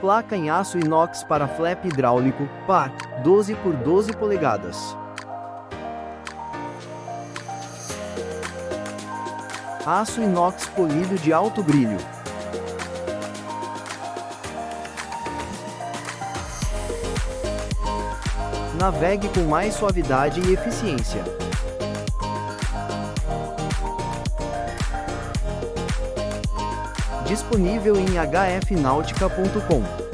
Placa em aço inox para flap hidráulico, par, 12 por 12 polegadas. Aço inox polido de alto brilho. Navegue com mais suavidade e eficiência. Disponível em hfnautica.com.